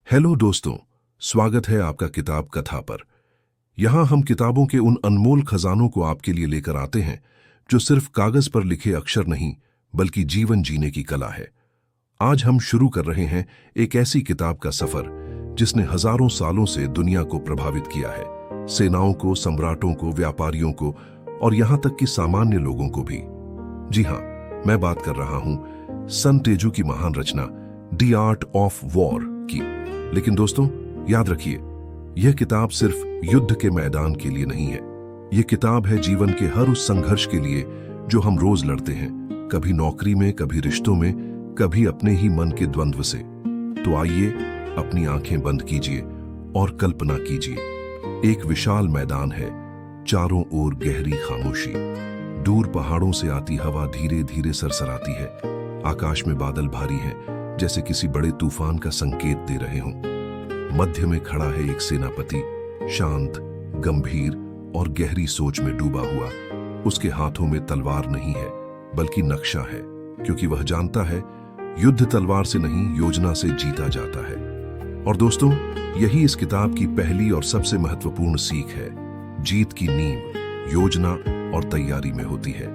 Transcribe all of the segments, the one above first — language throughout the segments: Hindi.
हेलो दोस्तों, स्वागत है आपका किताब कथा पर। यहाँ हम किताबों के उन अनमोल खजानों को आपके लिए लेकर आते हैं जो सिर्फ कागज पर लिखे अक्षर नहीं बल्कि जीवन जीने की कला है। आज हम शुरू कर रहे हैं एक ऐसी किताब का सफर जिसने हजारों सालों से दुनिया को प्रभावित किया है, सेनाओं को, सम्राटों को, व्यापारियों को और यहाँ तक कि सामान्य लोगों को भी। जी हाँ, मैं बात कर रहा हूँ सन तेजू की महान रचना द आर्ट ऑफ वॉर की। लेकिन दोस्तों, याद रखिए, यह किताब सिर्फ युद्ध के मैदान के लिए नहीं है। यह किताब है जीवन के हर उस संघर्ष के लिए जो हम रोज लड़ते हैं, कभी नौकरी में, कभी रिश्तों में, कभी अपने ही मन के द्वंद्व से। तो आइए, अपनी आंखें बंद कीजिए और कल्पना कीजिए। एक विशाल मैदान है, चारों ओर गहरी खामोशी, दूर पहाड़ों से आती हवा धीरे धीरे सरसराती है, आकाश में बादल भारी हैं जैसे किसी बड़े तूफान का संकेत दे रहे हों। मध्य में खड़ा है एक सेनापति, शांत, गंभीर और गहरी सोच में डूबा हुआ। उसके हाथों में तलवार नहीं है बल्कि नक्शा है, क्योंकि वह जानता है युद्ध तलवार से नहीं, योजना से जीता जाता है। और दोस्तों, यही इस किताब की पहली और सबसे महत्वपूर्ण सीख है। जीत की नींव योजना और तैयारी में होती है।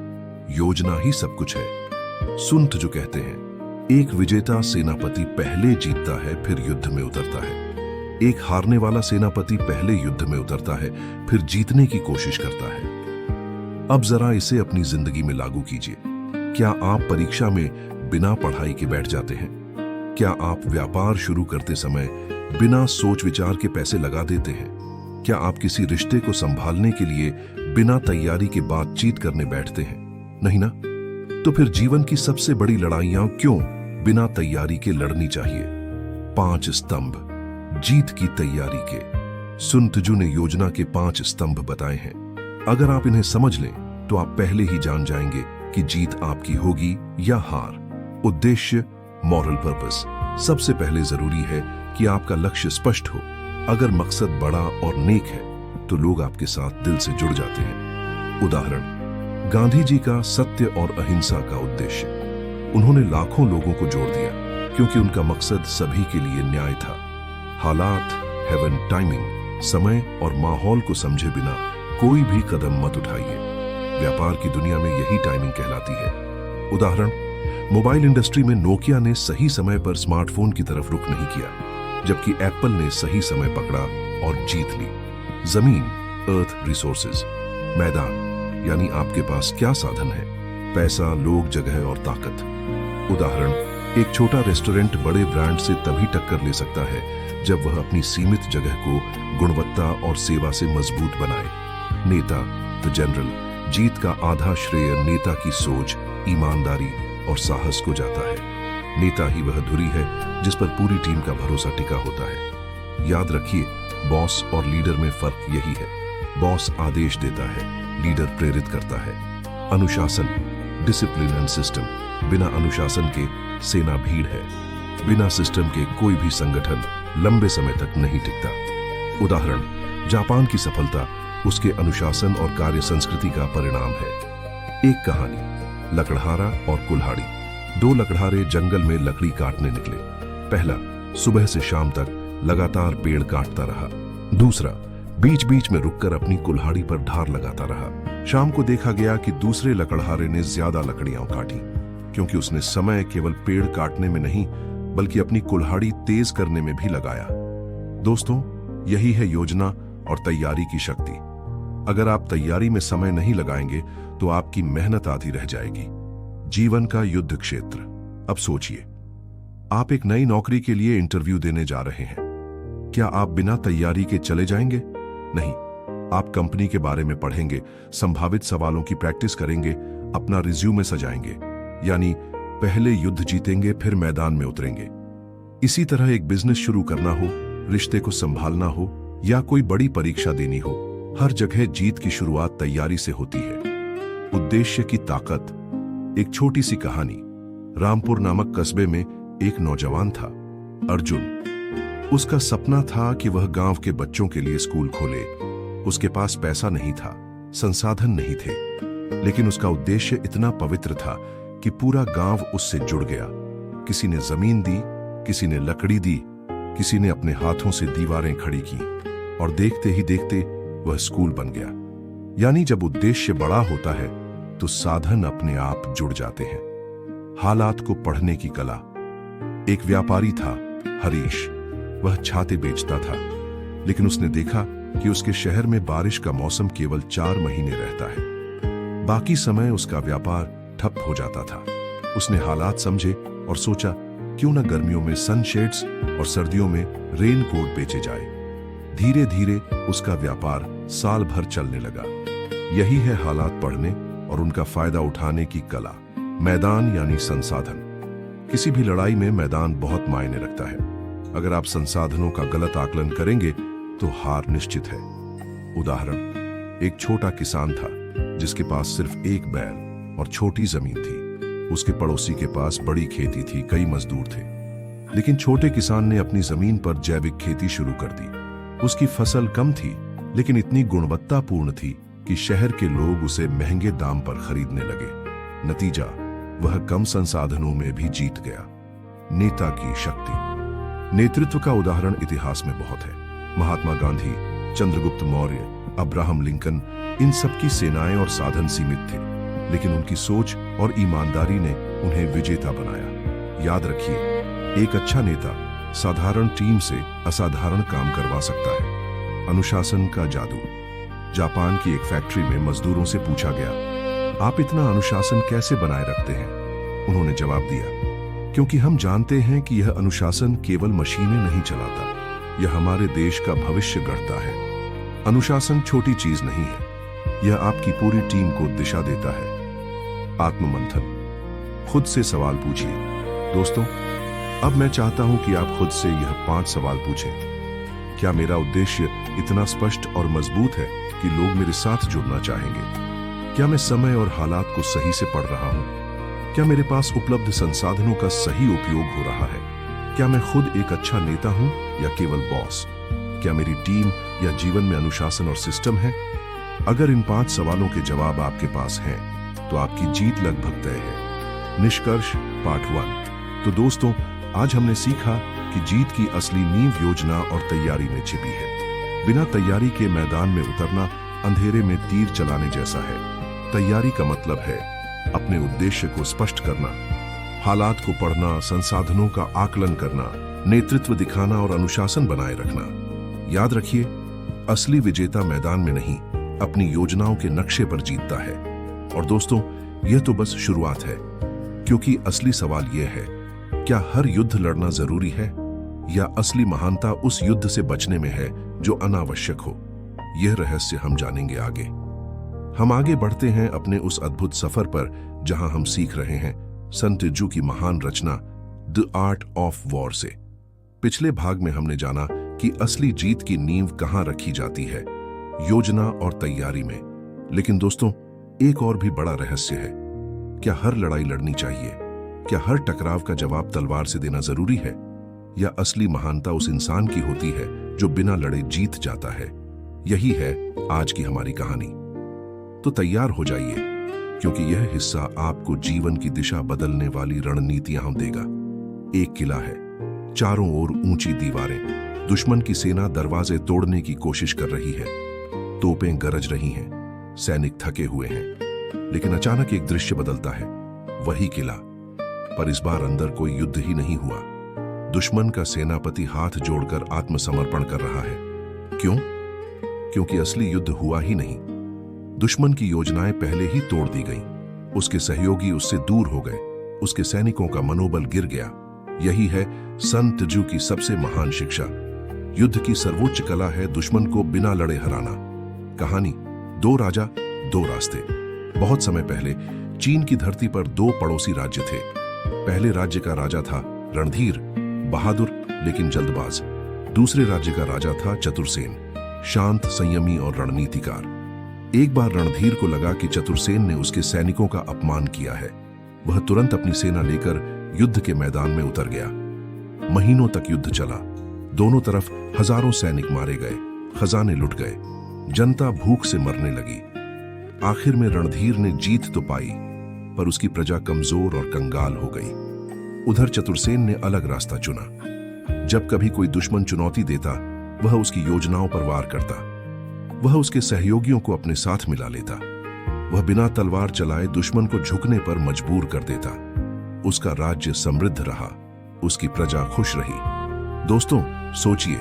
योजना ही सब कुछ है। सुंत जो कहते हैं, एक विजेता सेनापति पहले जीतता है फिर युद्ध में उतरता है। एक हारने वाला सेनापति पहले युद्ध में उतरता है फिर जीतने की कोशिश करता है। अब जरा इसे अपनी जिंदगी में लागू कीजिए। क्या आप परीक्षा में बिना पढ़ाई के बैठ जाते हैं? क्या आप व्यापार शुरू करते समय बिना सोच विचार के पैसे लगा देते हैं? क्या आप किसी रिश्ते को संभालने के लिए बिना तैयारी के बातचीत करने बैठते हैं? नहीं ना? तो फिर जीवन की सबसे बड़ी लड़ाइयां क्यों बिना तैयारी के लड़नी चाहिए? 5 स्तंभ जीत की तैयारी के। सुन त्जू ने योजना के 5 स्तंभ बताए हैं। अगर आप इन्हें समझ लें तो आप पहले ही जान जाएंगे कि जीत आपकी होगी या हार। उद्देश्य, मॉरल पर्पस। सबसे पहले जरूरी है कि आपका लक्ष्य स्पष्ट हो। अगर मकसद बड़ा और नेक है तो लोग आपके साथ दिल से जुड़ जाते हैं। उदाहरण, गांधी जी का सत्य और अहिंसा का उद्देश्य। उन्होंने लाखों लोगों को जोड़ दिया क्योंकि उनका मकसद सभी के लिए न्याय था। हालात, हेवन, टाइमिंग, समय और माहौल को समझे बिना कोई भी कदम मत उठाइए। व्यापार की दुनिया में यही टाइमिंग कहलाती है। उदाहरण, मोबाइल इंडस्ट्री में नोकिया ने सही समय पर स्मार्टफोन की तरफ रुख नहीं किया, जबकि एप्पल ने सही समय पकड़ा और जीत ली। जमीन, अर्थ, रिसोर्सेज। मैदान यानी आपके पास क्या साधन है? पैसा, लोग, जगह और ताकत। उदाहरण, एक छोटा रेस्टोरेंट बड़े ब्रांड से तभी टक्कर ले सकता है जब वह अपनी सीमित जगह को गुणवत्ता और सेवा से मजबूत बनाए। नेता, द जनरल। जीत का आधा श्रेय नेता की सोच, ईमानदारी और साहस को जाता है। नेता ही वह धुरी है जिस पर पूरी टीम का भरोसा टिका होता है। याद रखिए, बॉस और लीडर में फर्क यही है। बॉस आदेश देता है, लीडर प्रेरित करता है। अनुशासन, डिसिप्लिन एंड सिस्टम। बिना अनुशासन के सेना भीड़ है। बिना सिस्टम के कोई भी संगठन लंबे समय तक नहीं टिकता। उदाहरण, जापान की सफलता उसके अनुशासन और कार्य संस्कृति का परिणाम है। एक कहानी, लकड़हारा और कुल्हाड़ी। 2 लकड़हारे जंगल में लकड़ी काटने निकले। पहला सुबह से शाम तक लगातार पेड़ काटता रहा। दूसरा बीच बीच में रुककर अपनी कुल्हाड़ी पर धार लगाता रहा। शाम को देखा गया कि दूसरे लकड़हारे ने ज्यादा लकड़ियां काटी, क्योंकि उसने समय केवल पेड़ काटने में नहीं बल्कि अपनी कुल्हाड़ी तेज करने में भी लगाया। दोस्तों, यही है योजना और तैयारी की शक्ति। अगर आप तैयारी में समय नहीं लगाएंगे तो आपकी मेहनत आधी रह जाएगी। जीवन का युद्ध क्षेत्र। अब सोचिए, आप एक नई नौकरी के लिए इंटरव्यू देने जा रहे हैं। क्या आप बिना तैयारी के चले जाएंगे? नहीं, आप कंपनी के बारे में पढ़ेंगे, संभावित सवालों की प्रैक्टिस करेंगे, अपना रिज्यूमे सजाएंगे। यानी पहले युद्ध जीतेंगे फिर मैदान में उतरेंगे। इसी तरह एक बिजनेस शुरू करना हो, रिश्ते को संभालना हो या कोई बड़ी परीक्षा देनी हो, हर जगह जीत की शुरुआत तैयारी से होती है। उद्देश्य की ताकत। एक छोटी सी कहानी। रामपुर नामक कस्बे में एक नौजवान था, अर्जुन। उसका सपना था कि वह गांव के बच्चों के लिए स्कूल खोले। उसके पास पैसा नहीं था, संसाधन नहीं थे, लेकिन उसका उद्देश्य इतना पवित्र था कि पूरा गांव उससे जुड़ गया। किसी ने जमीन दी, किसी ने लकड़ी दी, किसी ने अपने हाथों से दीवारें खड़ी की और देखते ही देखते वह स्कूल बन गया। यानी जब उद्देश्य बड़ा होता है तो साधन अपने आप जुड़ जाते हैं। हालात को पढ़ने की कला। एक व्यापारी था हरीश। वह छाते बेचता था, लेकिन उसने देखा कि उसके शहर में बारिश का मौसम केवल 4 महीने रहता है। बाकी समय उसका व्यापार ठप हो जाता था। उसने हालात समझे और सोचा, क्यों न गर्मियों में सनशेड्स और सर्दियों में रेनकोट बेचे जाए। धीरे धीरे उसका व्यापार साल भर चलने लगा। यही है हालात पढ़ने और उनका फायदा उठाने की कला। मैदान यानी संसाधन। किसी भी लड़ाई में मैदान बहुत मायने रखता है। अगर आप संसाधनों का गलत आकलन करेंगे तो हार निश्चित है। उदाहरण, एक छोटा किसान था जिसके पास सिर्फ एक बैल और छोटी जमीन थी। उसके पड़ोसी के पास बड़ी खेती थी, कई मजदूर थे। लेकिन छोटे किसान ने अपनी जमीन पर जैविक खेती शुरू कर दी। उसकी फसल कम थी, लेकिन इतनी गुणवत्तापूर्ण थी कि शहर के लोग उसे महंगे दाम पर खरीदने लगे। नतीजा, वह कम संसाधनों में भी जीत गया। नेता की शक्ति। नेतृत्व का उदाहरण इतिहास में बहुत है। महात्मा गांधी, चंद्रगुप्त मौर्य, अब्राहम लिंकन, इन सबकी सेनाएं और साधन सीमित थे, लेकिन उनकी सोच और ईमानदारी ने उन्हें विजेता बनाया। याद रखिए, एक अच्छा नेता साधारण टीम से असाधारण काम करवा सकता है। अनुशासन का जादू। जापान की एक फैक्ट्री में मजदूरों से पूछा गया, आप इतना अनुशासन कैसे बनाए रखते हैं? उन्होंने जवाब दिया, क्योंकि हम जानते हैं कि यह अनुशासन केवल मशीनें नहीं चलाता, यह हमारे देश का भविष्य गढ़ता है। अनुशासन छोटी चीज नहीं है, यह आपकी पूरी टीम को दिशा देता है। आत्ममंथन। खुद से सवाल पूछिए। दोस्तों, अब मैं चाहता हूं कि आप खुद से यह 5 सवाल पूछें। क्या मेरा उद्देश्य इतना स्पष्ट और मजबूत है कि लोग मेरे साथ जुड़ना चाहेंगे? क्या मैं समय और हालात को सही से पढ़ रहा हूं? क्या मेरे पास उपलब्ध संसाधनों का सही उपयोग हो रहा है? क्या मैं खुद एक अच्छा नेता हूं या केवल बॉस? क्या मेरी टीम या जीवन में अनुशासन और सिस्टम है? अगर इन 5 सवालों के जवाब आपके पास हैं, तो आपकी जीत लगभग तय है। निष्कर्ष पार्ट 1। तो दोस्तों, आज हमने सीखा कि जीत की असली नींव योजना और तैयारी में छिपी है। बिना तैयारी के मैदान में उतरना अंधेरे में तीर चलाने जैसा है। तैयारी का मतलब है अपने उद्देश्य को स्पष्ट करना, हालात को पढ़ना, संसाधनों का आकलन करना, नेतृत्व दिखाना और अनुशासन बनाए रखना। याद रखिए, असली विजेता मैदान में नहीं, अपनी योजनाओं के नक्शे पर जीतता है। और दोस्तों, यह तो बस शुरुआत है, क्योंकि असली सवाल यह है, क्या हर युद्ध लड़ना जरूरी है, या असली महानता उस युद्ध से बचने में है जो अनावश्यक हो? यह रहस्य हम जानेंगे आगे। हम आगे बढ़ते हैं अपने उस अद्भुत सफर पर जहां हम सीख रहे हैं सन त्ज़ू की महान रचना द आर्ट ऑफ वॉर से। पिछले भाग में हमने जाना कि असली जीत की नींव कहां रखी जाती है, योजना और तैयारी में। लेकिन दोस्तों, एक और भी बड़ा रहस्य है। क्या हर लड़ाई लड़नी चाहिए? क्या हर टकराव का जवाब तलवार से देना जरूरी है? या असली महानता उस इंसान की होती है जो बिना लड़े जीत जाता है? यही है आज की हमारी कहानी। तो तैयार हो जाइए, क्योंकि यह हिस्सा आपको जीवन की दिशा बदलने वाली रणनीतियां देगा। एक किला है, चारों ओर ऊंची दीवारें, दुश्मन की सेना दरवाजे तोड़ने की कोशिश कर रही है, तोपें गरज रही हैं, सैनिक थके हुए हैं। लेकिन अचानक एक दृश्य बदलता है। वही किला, पर इस बार अंदर कोई युद्ध ही नहीं हुआ। दुश्मन का सेनापति हाथ जोड़कर आत्मसमर्पण कर रहा है। क्यों? क्योंकि असली युद्ध हुआ ही नहीं। दुश्मन की योजनाएं पहले ही तोड़ दी गईं। उसके सहयोगी उससे दूर हो गए, उसके सैनिकों का मनोबल गिर गया। यही है सन त्ज़ू की सबसे महान शिक्षा। युद्ध की सर्वोच्च कला है दुश्मन को बिना लड़े हराना। कहानी, 2 राजा 2 रास्ते। बहुत समय पहले चीन की धरती पर 2 पड़ोसी राज्य थे। पहले राज्य का राजा था रणधीर, बहादुर लेकिन जल्दबाज। दूसरे राज्य का राजा था चतुरसेन, शांत, संयमी और रणनीतिकार। एक बार रणधीर को लगा कि चतुरसेन ने उसके सैनिकों का अपमान किया है। वह तुरंत अपनी सेना लेकर युद्ध के मैदान में उतर गया। महीनों तक युद्ध चला। दोनों तरफ हजारों सैनिक मारे गए, खजाने लुट गए, जनता भूख से मरने लगी। आखिर में रणधीर ने जीत तो पाई, पर उसकी प्रजा कमजोर और कंगाल हो गई। उधर चतुरसेन ने अलग रास्ता चुना। जब कभी कोई दुश्मन चुनौती देता, वह उसकी योजनाओं पर वार करता। वह उसके सहयोगियों को अपने साथ मिला लेता। वह बिना तलवार चलाए दुश्मन को झुकने पर मजबूर कर देता। उसका राज्य समृद्ध रहा, उसकी प्रजा खुश रही। दोस्तों, सोचिए,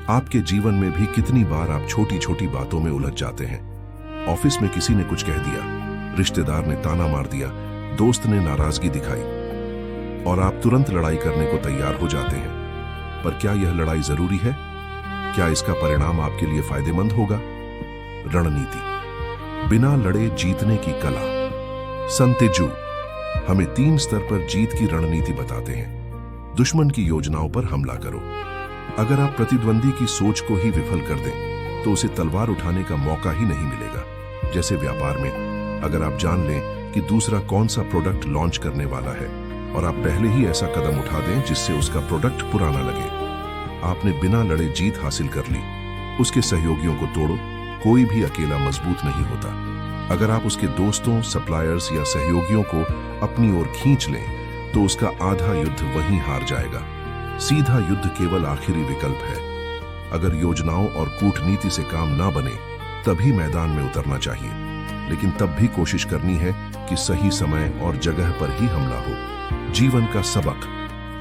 आपके जीवन में भी कितनी बार आप छोटी छोटी बातों में उलझ जाते हैं। ऑफिस में किसी ने कुछ कह दिया, रिश्तेदार ने ताना मार दिया, दोस्त ने नाराजगी दिखाई, और आप तुरंत लड़ाई करने को तैयार हो जाते हैं। पर क्या यह लड़ाई जरूरी है? क्या इसका परिणाम आपके लिए फायदेमंद होगा? रणनीति। बिना लड़े जीतने की कला। संतेजू हमें 3 स्तर पर जीत की रणनीति बताते हैं। दुश्मन की योजनाओं पर हमला करो। अगर आप प्रतिद्वंदी की सोच को ही विफल कर दें, तो उसे तलवार उठाने का मौका ही नहीं मिलेगा। जैसे व्यापार में, अगर आप जान लें कि दूसरा कौन सा प्रोडक्ट लॉन्च करने वाला है और आप पहले ही ऐसा कदम उठा दें जिससे उसका प्रोडक्ट पुराना लगे, आपने बिना लड़े जीत हासिल कर ली। उसके सहयोगियों को तोड़ो, कोई भी अकेला मजबूत नहीं होता। अगर आप उसके दोस्तों, सप्लायर्स या सहयोगियों को अपनी ओर खींच लें, तो उसका आधा युद्ध वहीं हार जाएगा। सीधा युद्ध केवल आखिरी विकल्प है। अगर योजनाओं और कूटनीति से काम ना बने, तभी मैदान में उतरना चाहिए, लेकिन तब भी कोशिश करनी है कि सही समय और जगह पर ही हमला हो। जीवन का सबक।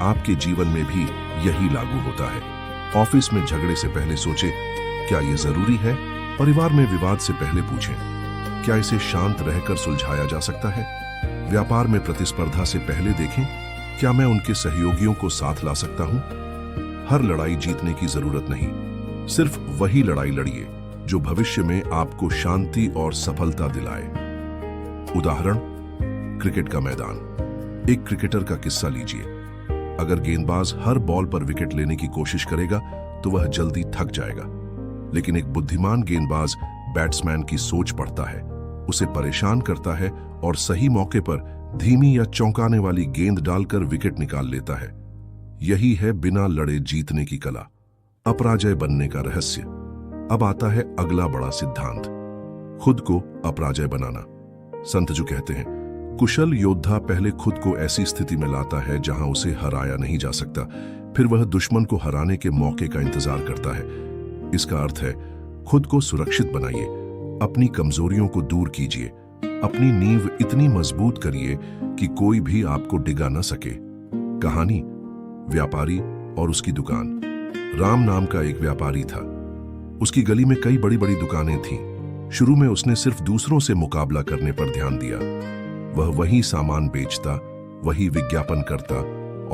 आपके जीवन में भी यही लागू होता है। ऑफिस में झगड़े से पहले सोचें, क्या यह जरूरी है? परिवार में विवाद से पहले पूछें, क्या इसे शांत रहकर सुलझाया जा सकता है? व्यापार में प्रतिस्पर्धा से पहले देखें, क्या मैं उनके सहयोगियों को साथ ला सकता हूं? हर लड़ाई जीतने की जरूरत नहीं, सिर्फ वही लड़ाई लड़िए जो भविष्य में आपको शांति और सफलता दिलाए। उदाहरण, क्रिकेट का मैदान। एक क्रिकेटर का किस्सा लीजिए। अगर गेंदबाज हर बॉल पर विकेट लेने की कोशिश करेगा, तो वह जल्दी थक जाएगा। लेकिन एक बुद्धिमान गेंदबाज बैट्समैन की सोच पढ़ता है, उसे परेशान करता है और सही मौके पर धीमी या चौंकाने वाली गेंद डालकर विकेट निकाल लेता है। यही है बिना लड़े जीतने की कला, अपराजय बनने का रहस्य। अब आता है अगला बड़ा सिद्धांत, खुद को अपराजय बनाना। संतजू कहते हैं, कुशल योद्धा पहले खुद को ऐसी स्थिति में लाता है जहां उसे हराया नहीं जा सकता, फिर वह दुश्मन को हराने के मौके का इंतजार करता है। इसका अर्थ है, खुद को सुरक्षित बनाइए, अपनी कमजोरियों को दूर कीजिए, अपनी नींव इतनी मजबूत करिए कि कोई भी आपको डिगा न सके। कहानी, व्यापारी और उसकी दुकान। राम नाम का एक व्यापारी था। उसकी गली में कई बड़ी बड़ी दुकानें थीं। शुरू में उसने सिर्फ दूसरों से मुकाबला करने पर ध्यान दिया। वह वही सामान बेचता, वही विज्ञापन करता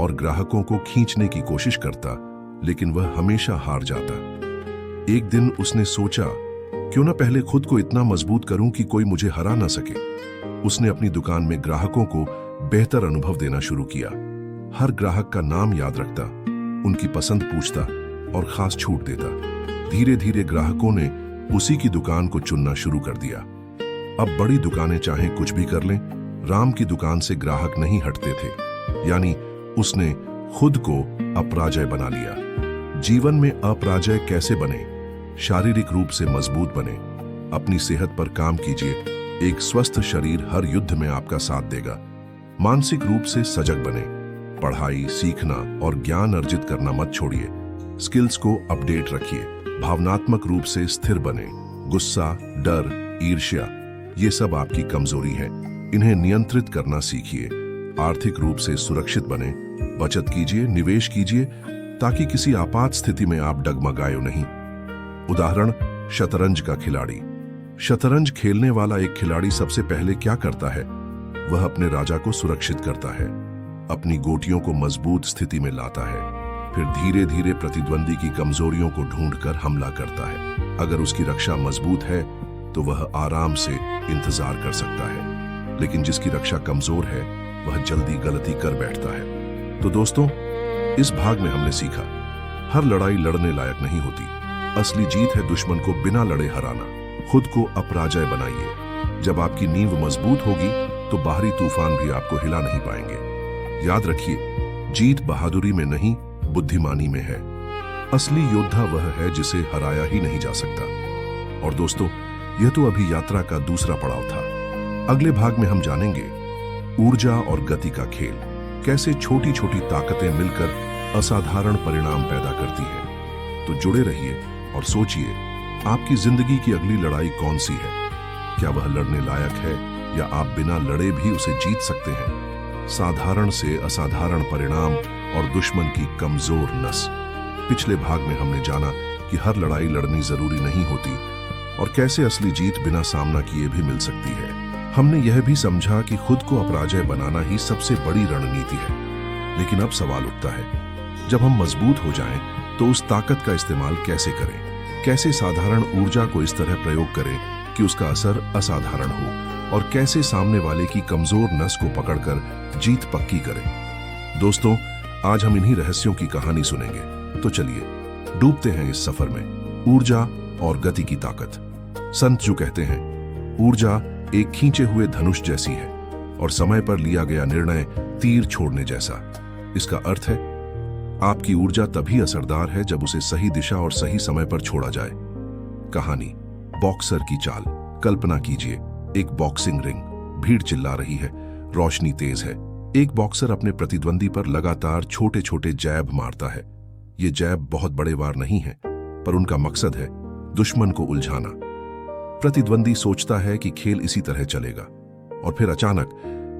और ग्राहकों को खींचने की कोशिश करता, लेकिन वह हमेशा हार जाता। एक दिन उसने सोचा, क्यों ना पहले खुद को इतना मजबूत करूं कि कोई मुझे हरा ना सके। उसने अपनी दुकान में ग्राहकों को बेहतर अनुभव देना शुरू किया। हर ग्राहक का नाम याद रखता, उनकी पसंद पूछता और खास छूट देता। धीरे धीरे ग्राहकों ने उसी की दुकान को चुनना शुरू कर दिया। अब बड़ी दुकानें चाहे कुछ भी कर लें, राम की दुकान से ग्राहक नहीं हटते थे। यानी उसने खुद को अपराजय बना लिया। जीवन में अपराजय कैसे बने? शारीरिक रूप से मजबूत बने, अपनी सेहत पर काम कीजिए। एक स्वस्थ शरीर हर युद्ध में आपका साथ देगा। मानसिक रूप से सजग बने, पढ़ाई, सीखना और ज्ञान अर्जित करना मत छोड़िए। स्किल्स को अपडेट रखिए। भावनात्मक रूप से स्थिर बने। गुस्सा, डर, ईर्ष्या, ये सब आपकी कमजोरी है, इन्हें नियंत्रित करना सीखिए। आर्थिक रूप से सुरक्षित बने, बचत कीजिए, निवेश कीजिए, ताकि किसी आपात स्थिति में आप डगमगाए नहीं। उदाहरण, शतरंज का खिलाड़ी। शतरंज खेलने वाला एक खिलाड़ी सबसे पहले क्या करता है? वह अपने राजा को सुरक्षित करता है, अपनी गोटियों को मजबूत स्थिति में लाता है, फिर धीरे धीरे प्रतिद्वंदी की कमजोरियों को ढूंढकर हमला करता है। अगर उसकी रक्षा मजबूत है तो वह आराम से इंतजार कर सकता है, लेकिन जिसकी रक्षा कमजोर है वह जल्दी गलती कर बैठता है। तो दोस्तों, इस भाग में हमने सीखा, हर लड़ाई लड़ने लायक नहीं होती। असली जीत है दुश्मन को बिना लड़े हराना। खुद को अपराजय बनाइए। जब आपकी नींव मजबूत होगी तो बाहरी तूफान भी आपको हिला नहीं पाएंगे। याद रखिए, जीत बहादुरी में नहीं, बुद्धिमानी में है। असली योद्धा वह है जिसे हराया ही नहीं जा सकता। और दोस्तों, यह तो अभी यात्रा का दूसरा पड़ाव था। अगले भाग में हम जानेंगे ऊर्जा और गति का खेल, कैसे छोटी छोटी ताकतें मिलकर असाधारण परिणाम पैदा करती है। तो जुड़े रहिए और सोचिए, आपकी जिंदगी की अगली लड़ाई कौन सी है? क्या वह लड़ने लायक है या आप बिना लड़े भी उसे जीत सकते हैं? साधारण से असाधारण परिणाम और दुश्मन की कमजोर नस। पिछले भाग में हमने जाना कि हर लड़ाई लड़नी जरूरी नहीं होती और कैसे असली जीत बिना सामना किए भी मिल सकती है। हमने यह भी समझा कि खुद को अपराजय बनाना ही सबसे बड़ी रणनीति है। लेकिन अब सवाल उठता है, जब हम मजबूत हो जाएं, तो उस ताकत का इस्तेमाल कैसे करें? कैसे साधारण ऊर्जा को इस तरह प्रयोग करें कि उसका असर असाधारण हो, और कैसे सामने वाले की कमजोर नस को पकड़कर जीत पक्की करें? दोस्तों, आज हम इन्हीं रहस्यों की कहानी सुनेंगे। तो चलिए डूबते हैं इस सफर में। ऊर्जा और गति की ताकत। संत जो कहते हैं, ऊर्जा एक खींचे हुए धनुष जैसी है और समय पर लिया गया निर्णय तीर छोड़ने जैसा। इसका अर्थ है, आपकी ऊर्जा तभी असरदार है जब उसे सही दिशा और सही समय पर छोड़ा जाए। कहानी, बॉक्सर की चाल। कल्पना कीजिए, एक बॉक्सिंग रिंग, भीड़ चिल्ला रही है, रोशनी तेज है। एक बॉक्सर अपने प्रतिद्वंदी पर लगातार छोटे छोटे जैब मारता है। ये जैब बहुत बड़े वार नहीं है, पर उनका मकसद है दुश्मन को उलझाना। प्रतिद्वंदी सोचता है कि खेल इसी तरह चलेगा, और फिर अचानक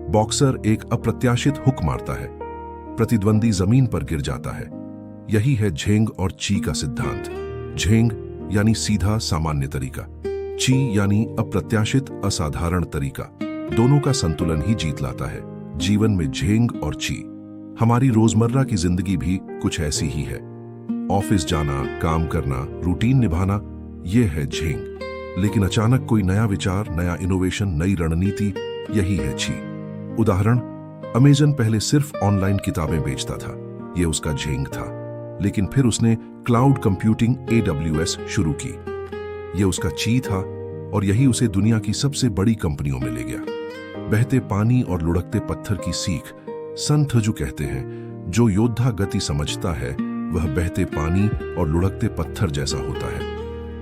बॉक्सर एक अप्रत्याशित हुक मारता है। प्रतिद्वंदी जमीन पर गिर जाता है। यही है झेंग और ची का सिद्धांत। झेंग यानी सीधा सामान्य तरीका, ची यानी अप्रत्याशित असाधारण तरीका। दोनों का संतुलन ही जीत लाता है। जीवन में झेंग और ची। हमारी रोजमर्रा की जिंदगी भी कुछ ऐसी ही है। ऑफिस जाना, काम करना, रूटीन निभाना, यह है झेंग। लेकिन अचानक कोई नया विचार, नया इनोवेशन, नई रणनीति, यही है ची। उदाहरण, अमेज़न पहले सिर्फ ऑनलाइन किताबें बेचता था, यह उसका झेंग था। लेकिन फिर उसने क्लाउड कंप्यूटिंग AWS शुरू की, यह उसका ची था, और यही उसे दुनिया की सबसे बड़ी कंपनियों में ले गया। बहते पानी और लुढ़कते पत्थर की सीख। संत जो कहते हैं, जो योद्धा गति समझता है वह बहते पानी और लुढ़कते पत्थर जैसा होता है।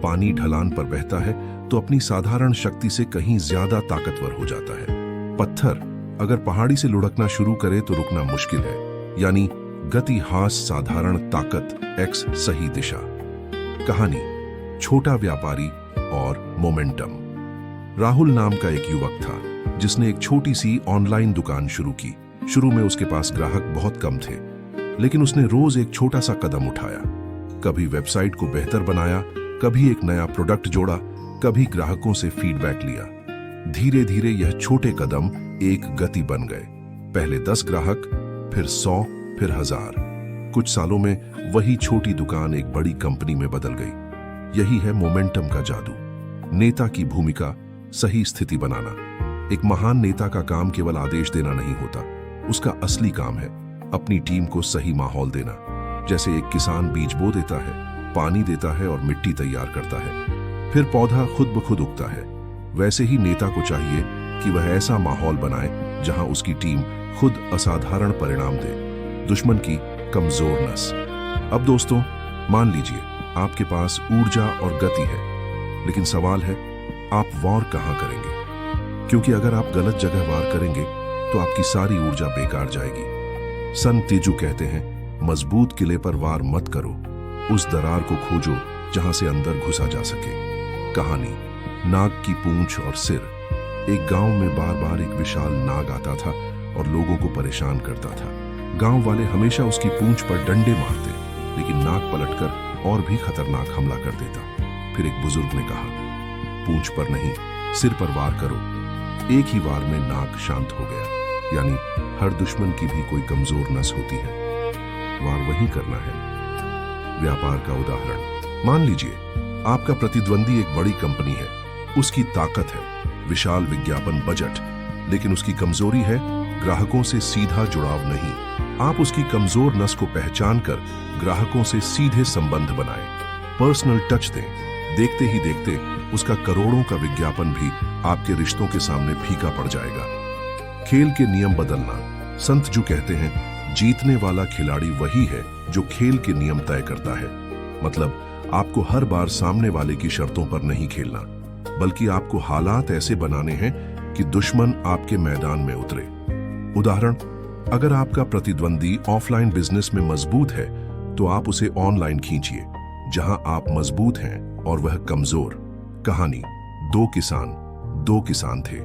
पानी ढलान पर बहता है तो अपनी साधारण शक्ति से कहीं ज्यादा ताकतवर हो जाता है। पत्थर अगर पहाड़ी से लुढ़कना शुरू करे तो रुकना मुश्किल है। यानी गति हास साधारण, ताकत X सही दिशा। कहानी, छोटा व्यापारी और मोमेंटम। राहुल नाम का एक युवक था जिसने एक छोटी सी ऑनलाइन दुकान शुरू की। शुरू में उसके पास ग्राहक बहुत कम थे, लेकिन उसने रोज एक छोटा सा कदम उठाया। कभी वेबसाइट को बेहतर बनाया, कभी एक नया प्रोडक्ट जोड़ा, कभी ग्राहकों से फीडबैक लिया। धीरे धीरे यह छोटे कदम एक गति बन गए। पहले 10 ग्राहक, फिर 100, फिर 1000। कुछ सालों में वही छोटी दुकान एक बड़ी कंपनी में बदल गई। यही है मोमेंटम का जादू। नेता की भूमिका, सही स्थिति बनाना। एक महान नेता का काम केवल आदेश देना नहीं होता, उसका असली काम है अपनी टीम को सही माहौल देना। जैसे एक किसान बीज बो देता है, पानी देता है और मिट्टी तैयार करता है, फिर पौधा खुद ब खुद उगता है। वैसे ही नेता को चाहिए कि वह ऐसा माहौल बनाए जहां उसकी टीम खुद असाधारण परिणाम दे। दुश्मन की कमजोर नस। अब दोस्तों, मान लीजिए आपके पास ऊर्जा और गति है, लेकिन सवाल है, आप वार कहां करेंगे? क्योंकि अगर आप गलत जगह वार करेंगे तो आपकी सारी ऊर्जा बेकार जाएगी। संत तेजू कहते हैं, मजबूत किले पर वार मत करो, उस दरार को खोजो जहां से अंदर घुसा जा सके। कहानी, नाग की पूंछ और सिर। एक गांव में बार बार एक विशाल नाग आता था और लोगों को परेशान करता था। गांव वाले हमेशा उसकी पूंछ पर डंडे मारते, लेकिन नाग पलटकर और भी खतरनाक हमला कर देता। फिर एक बुजुर्ग ने कहा, पूंछ पर नहीं, सिर पर वार करो। एक ही वार में नाग शांत हो गया। यानी हर दुश्मन की भी कोई कमजोर नस होती है, वार वही करना है। व्यापार का उदाहरण, मान लीजिए आपका प्रतिद्वंदी एक बड़ी कंपनी है, उसकी ताकत है विशाल विज्ञापन बजट, लेकिन उसकी कमजोरी है ग्राहकों से सीधा जुड़ाव नहीं। आप उसकी कमजोर नस को पहचान कर ग्राहकों से सीधे संबंध बनाएं, पर्सनल टच दें। देखते ही देखते उसका करोड़ों का विज्ञापन भी आपके रिश्तों के सामने फीका पड़ जाएगा। खेल के नियम बदलना। संत जो कहते हैं, जीतने वाला खिलाड़ी वही है जो खेल के नियम तय करता है। मतलब आपको हर बार सामने वाले की शर्तों पर नहीं खेलना, बल्कि आपको हालात ऐसे बनाने हैं कि दुश्मन आपके मैदान में उतरे। उदाहरण, अगर आपका प्रतिद्वंदी ऑफलाइन बिजनेस में मजबूत है तो आप उसे ऑनलाइन खींचिए, जहां आप मजबूत हैं और वह कमजोर। कहानी। दो किसान थे।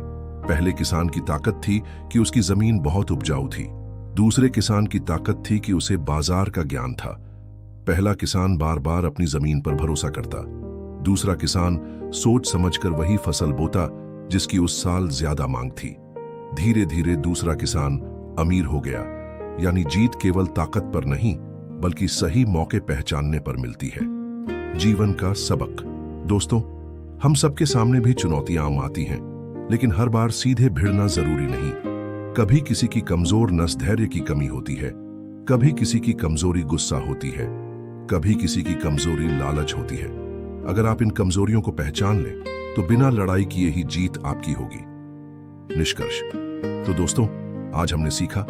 पहले किसान की ताकत थी कि उसकी जमीन बहुत उपजाऊ थी। दूसरे किसान की ताकत थी कि उसे बाजार का ज्ञान था। पहला किसान बार बार अपनी जमीन पर भरोसा करता। दूसरा किसान सोच समझकर वही फसल बोता जिसकी उस साल ज्यादा मांग थी। धीरे धीरे दूसरा किसान अमीर हो गया। यानी जीत केवल ताकत पर नहीं बल्कि सही मौके पहचानने पर मिलती है। जीवन का सबक। दोस्तों, हम सबके सामने भी चुनौतियां आम आती हैं, लेकिन हर बार सीधे भिड़ना जरूरी नहीं। कभी किसी की कमजोर नस धैर्य की कमी होती है, कभी किसी की कमजोरी गुस्सा होती है, कभी किसी की कमजोरी लालच होती है। अगर आप इन कमजोरियों को पहचान लें तो बिना लड़ाई किए ही जीत आपकी होगी। निष्कर्ष। तो दोस्तों, आज हमने सीखा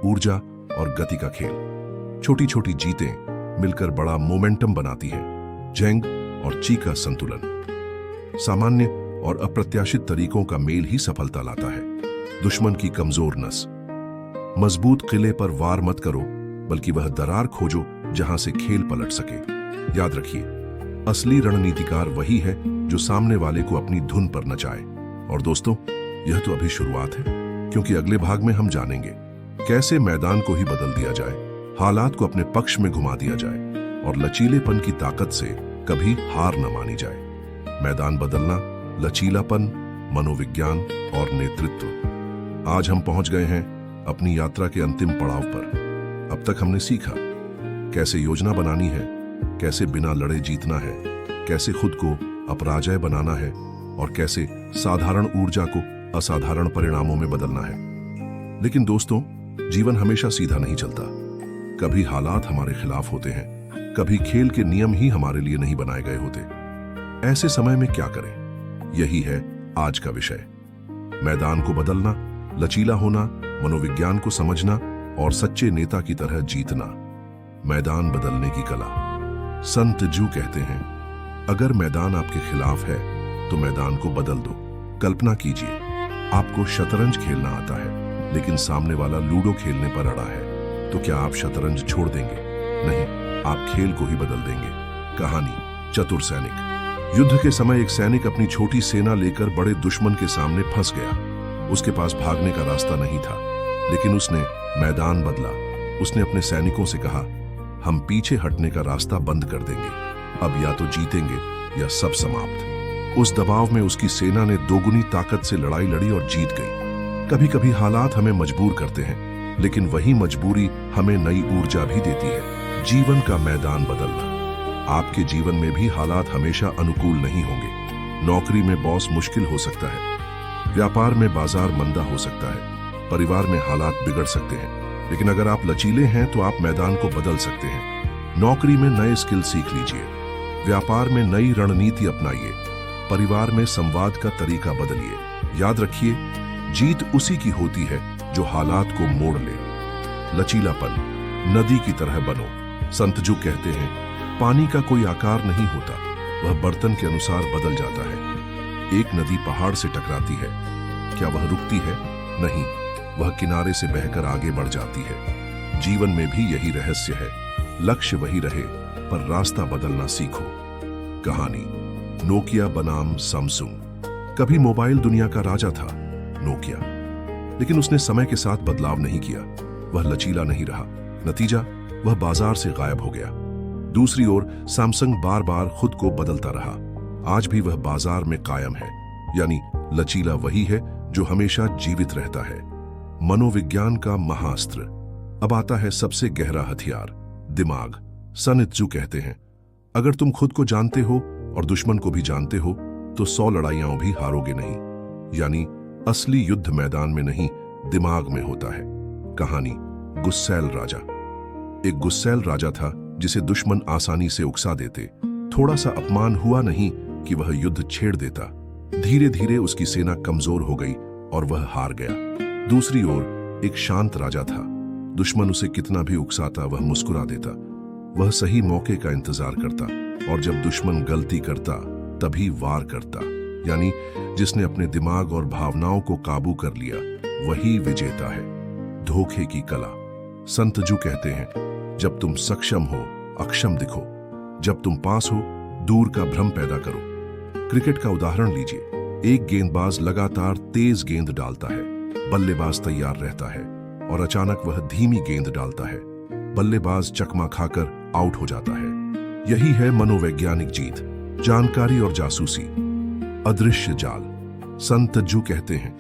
ऊर्जा और गति का खेल। छोटी छोटी जीतें मिलकर बड़ा मोमेंटम बनाती हैं। जंग और ची का संतुलन। सामान्य और अप्रत्याशित तरीकों का मेल ही सफलता लाता है। दुश्मन की कमजोर नस। मजबूत किले पर वार मत करो, बल्कि वह दरार खोजो जहां से खेल पलट सके। याद रखिए, असली रणनीतिकार वही है जो सामने वाले को अपनी धुन पर नचाए। और दोस्तों, यह तो अभी शुरुआत है, क्योंकि अगले भाग में हम जानेंगे कैसे मैदान को ही बदल दिया जाए, हालात को अपने पक्ष में घुमा दिया जाए और लचीलेपन की ताकत से कभी हार न मानी जाए। मैदान बदलना, लचीलापन, मनोविज्ञान और नेतृत्व। आज हम पहुंच गए हैं अपनी यात्रा के अंतिम पड़ाव पर। अब तक हमने सीखा कैसे योजना बनानी है, कैसे बिना लड़े जीतना है, कैसे खुद को अपराजय बनाना है और कैसे साधारण ऊर्जा को असाधारण परिणामों में बदलना है। लेकिन दोस्तों, जीवन हमेशा सीधा नहीं चलता। कभी हालात हमारे खिलाफ होते हैं, कभी खेल के नियम ही हमारे लिए नहीं बनाए गए होते। ऐसे समय में क्या करें, यही है आज का विषय। मैदान को बदलना, लचीला होना, मनोविज्ञान को समझना और सच्चे नेता की तरह जीतना। मैदान बदलने की कला। संत जू कहते हैं, अगर मैदान आपके खिलाफ है तो मैदान को बदल दो। कल्पना कीजिए, आपको शतरंज खेलना आता है, लेकिन सामने वाला लूडो खेलने पर अड़ा है, तो क्या आप शतरंज छोड़ देंगे? नहीं, आप खेल को ही बदल देंगे। कहानी। चतुर सैनिक। युद्ध के समय एक सैनिक अपनी छोटी सेना लेकर बड़े दुश्मन के सामने फंस गया। उसके पास भागने का रास्ता नहीं था, लेकिन उसने मैदान बदला। उसने अपने सैनिकों से कहा, हम पीछे हटने का रास्ता बंद कर देंगे। अब या तो जीतेंगे या सब समाप्त। उस दबाव में उसकी सेना ने दोगुनी ताकत से लड़ाई लड़ी और जीत गई। कभी कभी हालात हमें मजबूर करते हैं, लेकिन वही मजबूरी हमें नई ऊर्जा भी देती है। जीवन का मैदान बदलना। आपके जीवन में भी हालात हमेशा अनुकूल नहीं होंगे। नौकरी में बॉस मुश्किल हो सकता है, व्यापार में बाजार मंदा हो सकता है, परिवार में हालात बिगड़ सकते हैं। लेकिन अगर आप लचीले हैं तो आप मैदान को बदल सकते हैं। नौकरी में नए स्किल सीख लीजिए, व्यापार में नई रणनीति अपनाइए, परिवार में संवाद का तरीका बदलिए। याद रखिए, जीत उसी की होती है जो हालात को मोड़ ले। लचीलापन। नदी की तरह बनो। संत जू कहते हैं, पानी का कोई आकार नहीं होता, वह बर्तन के अनुसार बदल जाता है। एक नदी पहाड़ से टकराती है, क्या वह रुकती है? नहीं, वह किनारे से बहकर आगे बढ़ जाती है। जीवन में भी यही रहस्य है। लक्ष्य वही रहे, पर रास्ता बदलना सीखो। कहानी। नोकिया बनाम सैमसंग। कभी मोबाइल दुनिया का राजा था, नोकिया, लेकिन उसने समय के साथ बदलाव नहीं किया। वह लचीला नहीं रहा। नतीजा, वह बाजार से गायब हो गया। दूसरी ओर सैमसंग बार बार खुद को बदलता रहा। आज भी वह बाजार में कायम है। यानी लचीला वही है जो हमेशा जीवित रहता है। मनोविज्ञान का महाअस्त्र। अब आता है सबसे गहरा हथियार, दिमाग। सन त्सू कहते हैं, अगर तुम खुद को जानते हो और दुश्मन को भी जानते हो तो 100 लड़ाइयां भी हारोगे नहीं। यानी असली युद्ध मैदान में नहीं, दिमाग में होता है। कहानी। गुस्सैल राजा। एक गुस्सैल राजा था जिसे दुश्मन आसानी से उकसा देते। थोड़ा सा अपमान हुआ नहीं कि वह युद्ध छेड़ देता। धीरे धीरे उसकी सेना कमजोर हो गई और वह हार गया। दूसरी ओर एक शांत राजा था। दुश्मन उसे कितना भी उकसाता वह मुस्कुरा देता। वह सही मौके का इंतजार करता और जब दुश्मन गलती करता तभी वार करता। यानी जिसने अपने दिमाग और भावनाओं को काबू कर लिया वही विजेता है। धोखे की कला। संत जू कहते हैं, जब तुम सक्षम हो अक्षम दिखो, जब तुम पास हो दूर का भ्रम पैदा करो। क्रिकेट का उदाहरण लीजिए। एक गेंदबाज लगातार तेज गेंद डालता है, बल्लेबाज तैयार रहता है और अचानक वह धीमी गेंद डालता है। बल्लेबाज चकमा खाकर आउट हो जाता है। यही है मनोवैज्ञानिक जीत, जानकारी और जासूसी, अदृश्य जाल। संत जू कहते हैं,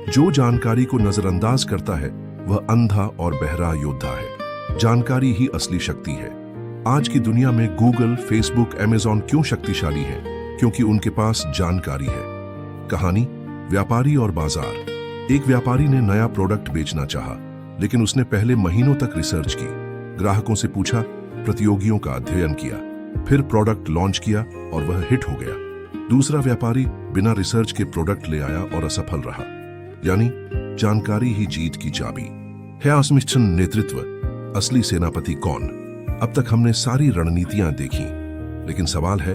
जो जानकारी को नजरअंदाज करता है वह अंधा और बहरा योद्धा है। जानकारी ही असली शक्ति है। आज की दुनिया में गूगल, फेसबुक, अमेज़न क्यों शक्तिशाली हैं? क्योंकि उनके पास जानकारी है। कहानी, व्यापारी और बाजार। एक व्यापारी ने नया प्रोडक्ट बेचना चाहा, लेकिन उसने पहले महीनों तक रिसर्च की, ग्राहकों से पूछा, प्रतियोगियों का अध्ययन किया, फिर प्रोडक्ट लॉन्च किया और वह हिट हो गया। दूसरा व्यापारी बिना रिसर्च के प्रोडक्ट ले आया और असफल रहा। यानी जानकारी ही जीत की चाबी है। आत्मनिष्ठ नेतृत्व, असली सेनापति कौन? अब तक हमने सारी रणनीतियां देखी, लेकिन सवाल है,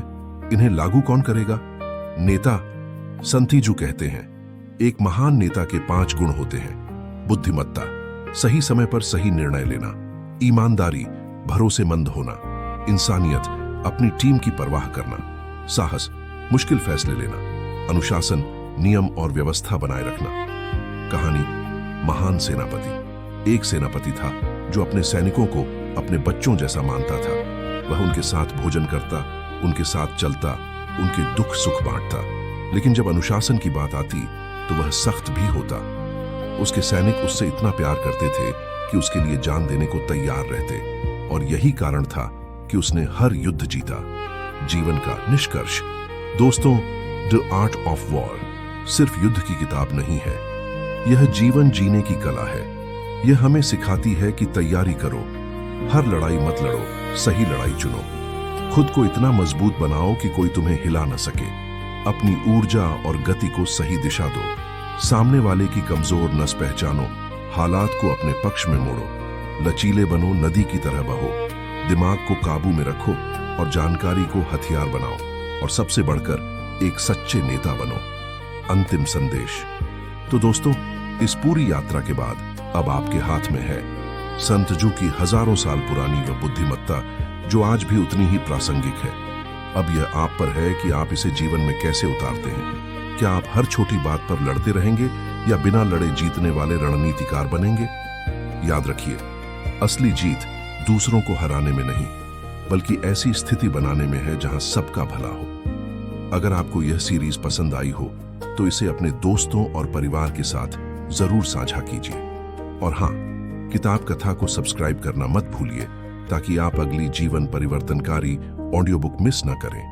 इन्हें लागू कौन करेगा? नेता। संत जू कहते हैं, एक महान नेता के 5 गुण होते हैं। बुद्धिमत्ता, सही समय पर सही निर्णय लेना। ईमानदारी, भरोसेमंद होना। इंसानियत, अपनी टीम की परवाह करना। साहस, मुश्किल फैसले लेना। अनुशासन, नियम और व्यवस्था बनाए रखना। कहानी, महान सेनापति। एक सेनापति था जो अपने सैनिकों को अपने बच्चों जैसा मानता था। वह उनके साथ भोजन करता, उनके साथ चलता, उनके दुख सुख बांटता। लेकिन जब अनुशासन की बात आती तो वह सख्त भी होता। उसके सैनिक उससे इतना प्यार करते थे कि उसके लिए जान देने को तैयार रहते, और यही कारण था कि उसने हर युद्ध जीता। जीवन का निष्कर्ष। दोस्तों, द आर्ट ऑफ वॉर सिर्फ युद्ध की किताब नहीं है, यह जीवन जीने की कला है। यह हमें सिखाती है कि तैयारी करो, हर लड़ाई मत लड़ो, सही लड़ाई चुनो। खुद को इतना मजबूत बनाओ कि कोई तुम्हें हिला न सके। अपनी ऊर्जा और गति को सही दिशा दो। सामने वाले की कमजोर नस पहचानो, हालात को अपने पक्ष में मोड़ो। लचीले बनो, नदी की तरह बहो। दिमाग को काबू में रखो और जानकारी को हथियार बनाओ। और सबसे बढ़कर एक सच्चे नेता बनो। अंतिम संदेश। तो दोस्तों, इस पूरी यात्रा के बाद अब आपके हाथ में है संत जू की हजारों साल पुरानी वह बुद्धिमत्ता जो आज भी उतनी ही प्रासंगिक है। अब यह आप पर है कि आप इसे जीवन में कैसे उतारते हैं। क्या आप हर छोटी बात पर लड़ते रहेंगे या बिना लड़े जीतने वाले रणनीतिकार बनेंगे? याद रखिए, असली जीत दूसरों को हराने में नहीं, बल्कि ऐसी स्थिति बनाने में है जहां सबका भला हो। अगर आपको यह सीरीज पसंद आई हो तो इसे अपने दोस्तों और परिवार के साथ जरूर साझा कीजिए। और हाँ, किताब कथा को सब्सक्राइब करना मत भूलिए ताकि आप अगली जीवन परिवर्तनकारी ऑडियो बुक मिस न करें।